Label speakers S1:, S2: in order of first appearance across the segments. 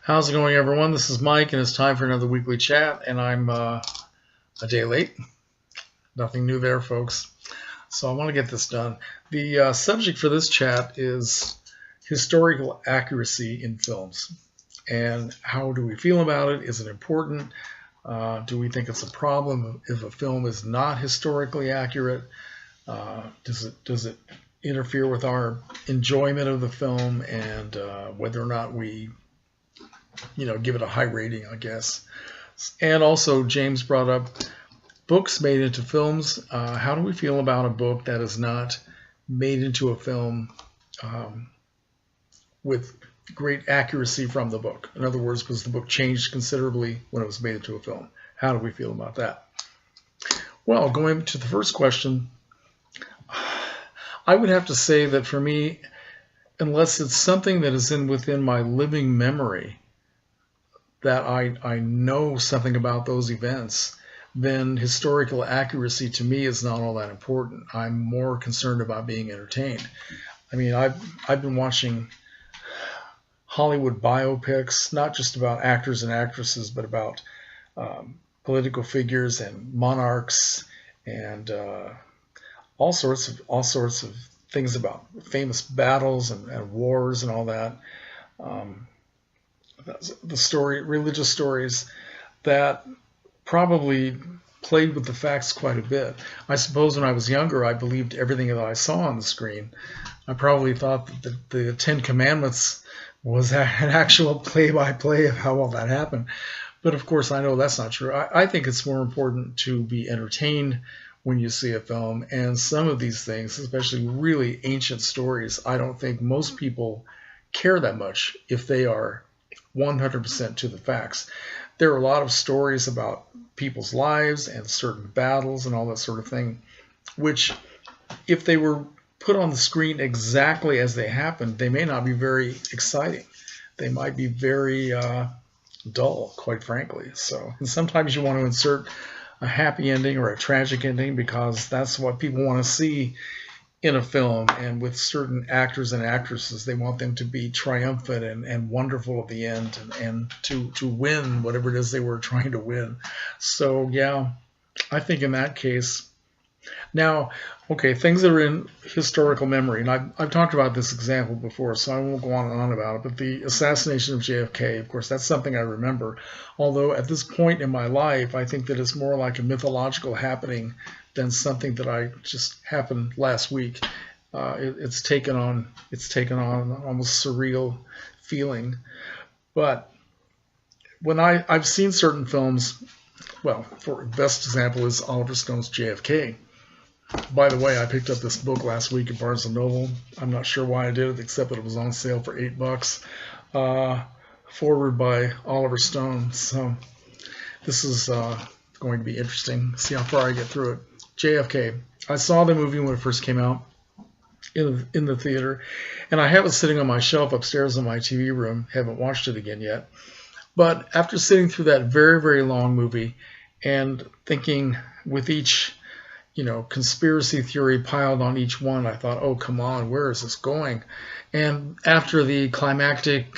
S1: How's it going, everyone? This is Mike, and it's time for another weekly chat, and I'm a day late. Nothing new there, folks. So I want to get this done. The subject for this chat is historical accuracy in films. And how do we feel about it? Is it important? Do we think it's a problem if a film is not historically accurate? Does it interfere with our enjoyment of the film and whether or not we give it a high rating, I guess. And also, James brought up books made into films. How do we feel about a book that is not made into a film with great accuracy from the book? In other words, was the book changed considerably when it was made into a film? How do we feel about that? Well, going to the first question, I would have to say that for me, unless it's something that is within my living memory, that I know something about those events, then historical accuracy to me is not all that important. I'm more concerned about being entertained. I mean, I've been watching Hollywood biopics, not just about actors and actresses, but about political figures and monarchs and all sorts of things about famous battles and wars and all that. Religious stories that probably played with the facts quite a bit. I suppose when I was younger, I believed everything that I saw on the screen. I probably thought that the Ten Commandments was an actual play-by-play of how all that happened. But of course, I know that's not true. I think it's more important to be entertained when you see a film. And some of these things, especially really ancient stories, I don't think most people care that much if they are 100% to the facts. There are a lot of stories about people's lives and certain battles and all that sort of thing, which if they were put on the screen exactly as they happened, they may not be very exciting. They might be very dull, quite frankly. And sometimes you want to insert a happy ending or a tragic ending because that's what people want to see in a film, and with certain actors and actresses, they want them to be triumphant and wonderful at the end and to win whatever it is they were trying to win. So yeah, I think in that case. Now, okay, things that are in historical memory, and I've talked about this example before, so I won't go on and on about it, but the assassination of JFK, of course, that's something I remember. Although at this point in my life, I think that it's more like a mythological happening than something that I just happened last week. It's taken on an almost surreal feeling. But when I've seen certain films, well, for the best example is Oliver Stone's JFK. By the way, I picked up this book last week at Barnes & Noble. I'm not sure why I did it, except that it was on sale for $8. Forward by Oliver Stone. So this is going to be interesting. See how far I get through it. JFK. I saw the movie when it first came out in the theater, and I have it sitting on my shelf upstairs in my TV room. Haven't watched it again yet. But after sitting through that very, very long movie and thinking with each conspiracy theory piled on each one, I thought, oh, come on, where is this going? And after the climactic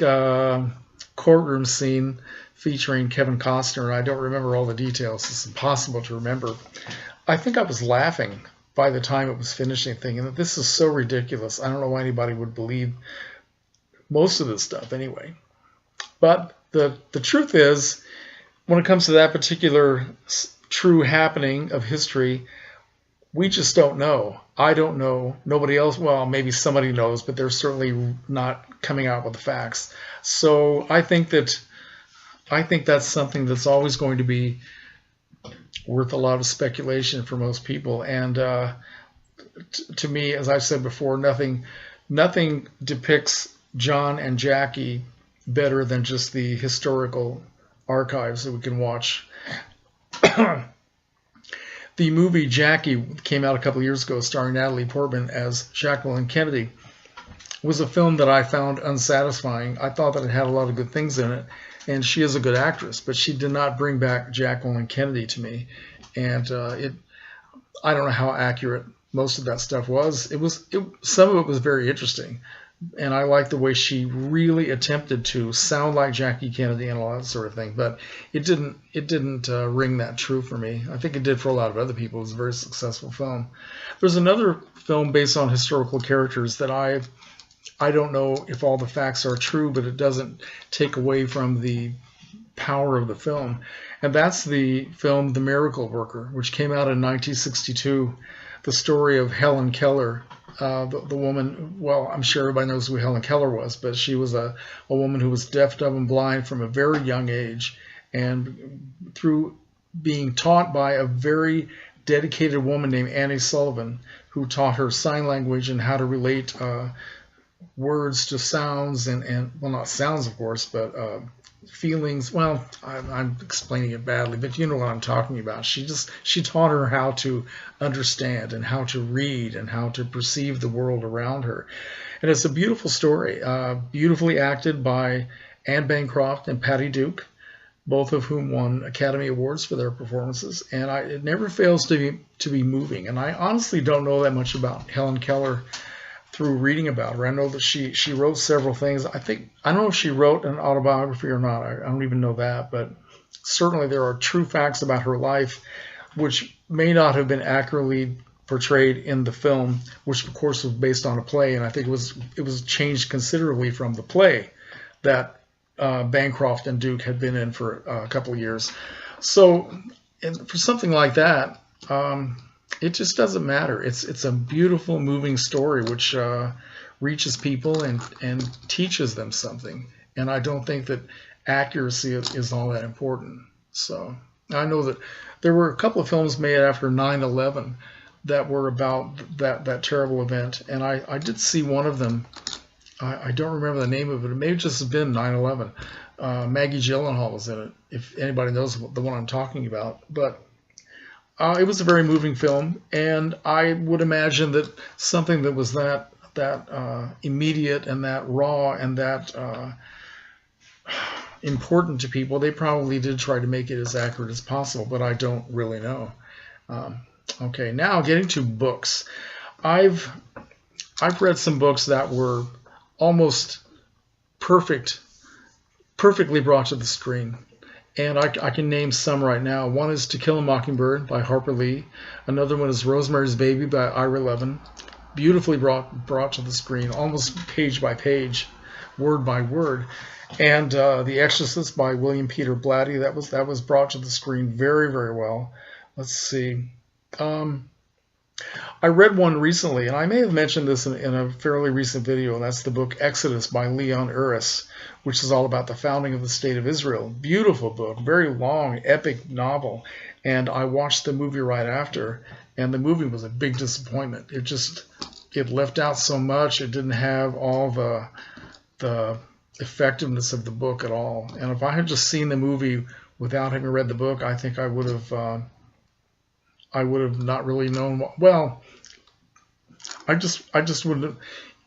S1: courtroom scene featuring Kevin Costner, I don't remember all the details. It's impossible to remember. I think I was laughing by the time it was finishing, thinking that this is so ridiculous. I don't know why anybody would believe most of this stuff anyway. But the truth is, when it comes to that particular true happening of history, we just don't know. I don't know. Nobody else, well, maybe somebody knows, but they're certainly not coming out with the facts. So I think that's something that's always going to be worth a lot of speculation for most people. And to me, as I've said before, nothing depicts John and Jackie better than just the historical archives that we can watch. The movie Jackie came out a couple of years ago, starring Natalie Portman as Jacqueline Kennedy, was a film that I found unsatisfying. I thought that it had a lot of good things in it, and she is a good actress, but she did not bring back Jacqueline Kennedy to me. And I don't know how accurate most of that stuff was. Some of it was very interesting, and I like the way she really attempted to sound like Jackie Kennedy and all that sort of thing. But it didn't ring that true for me. I think it did for a lot of other people. It was a very successful film. There's another film based on historical characters that I don't know if all the facts are true, but it doesn't take away from the power of the film. And that's the film The Miracle Worker, which came out in 1962. The story of Helen Keller, the woman, well, I'm sure everybody knows who Helen Keller was, but she was a woman who was deaf, dumb, and blind from a very young age. And through being taught by a very dedicated woman named Annie Sullivan, who taught her sign language and how to relate words to sounds and well, not sounds, of course, but feelings. Well, I'm explaining it badly, but you know what I'm talking about. She taught her how to understand and how to read and how to perceive the world around her. And it's a beautiful story, beautifully acted by Anne Bancroft and Patty Duke, both of whom won Academy Awards for their performances. And it never fails to be moving. And I honestly don't know that much about Helen Keller through reading about her. I know that she wrote several things. I don't know if she wrote an autobiography or not. I don't even know that, but certainly there are true facts about her life which may not have been accurately portrayed in the film, which of course was based on a play, and I think it was changed considerably from the play that Bancroft and Duke had been in for a couple of years. So for something like that, it just doesn't matter. It's a beautiful, moving story which reaches people and teaches them something. And I don't think that accuracy is all that important. So I know that there were a couple of films made after 9/11 that were about that terrible event. And I did see one of them. I don't remember the name of it. It may have just been 9/11. Maggie Gyllenhaal was in it, if anybody knows the one I'm talking about. But it was a very moving film, and I would imagine that something that was that immediate and that raw and that important to people, they probably did try to make it as accurate as possible, but I don't really know. Okay, now getting to books. I've read some books that were almost perfectly brought to the screen. And I can name some right now. One is To Kill a Mockingbird by Harper Lee. Another one is Rosemary's Baby by Ira Levin. Beautifully brought to the screen, almost page by page, word by word. And The Exorcist by William Peter Blatty. That was brought to the screen very, very well. Let's see. I read one recently, and I may have mentioned this in a fairly recent video, and that's the book Exodus by Leon Uris, which is all about the founding of the State of Israel. Beautiful book, very long, epic novel, and I watched the movie right after, and the movie was a big disappointment. It left out so much. It didn't have all the effectiveness of the book at all. And if I had just seen the movie without having read the book, I think I would have not really known. Well, I just would have,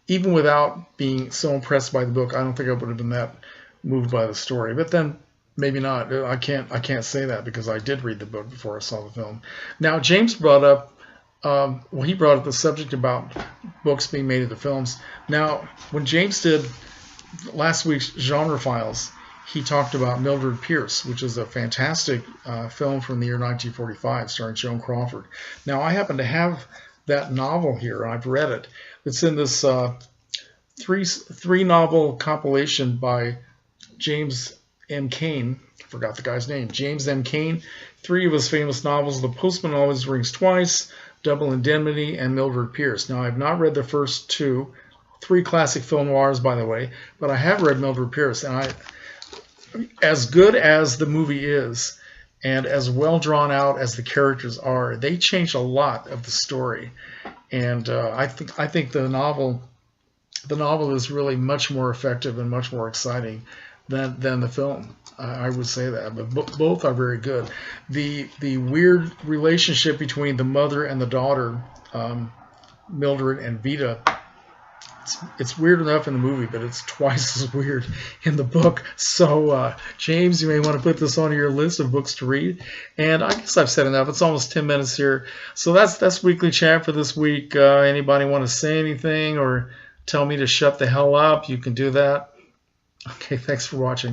S1: even without being so impressed by the book, I don't think I would have been that moved by the story. But then maybe not. I can't say that because I did read the book before I saw the film. Now James brought up, he brought up the subject about books being made into films. Now when James did last week's Genre Files, he talked about Mildred Pierce, which is a fantastic film from the year 1945 starring Joan Crawford. Now, I happen to have that novel here, and I've read it. It's in this three novel compilation by James M. Cain. I forgot the guy's name. James M. Cain. Three of his famous novels, The Postman Always Rings Twice, Double Indemnity, and Mildred Pierce. Now, I've not read the first two. Three classic film noirs, by the way, but I have read Mildred Pierce, and as good as the movie is, and as well drawn out as the characters are, they change a lot of the story. And I think the novel is really much more effective and much more exciting than the film. I would say that, but both are very good. The weird relationship between the mother and the daughter, Mildred and Vita. It's weird enough in the movie, but it's twice as weird in the book. So, James, you may want to put this on your list of books to read. And I guess I've said enough. It's almost 10 minutes here. So that's Weekly Chat for this week. Anybody want to say anything or tell me to shut the hell up, you can do that. Okay, thanks for watching.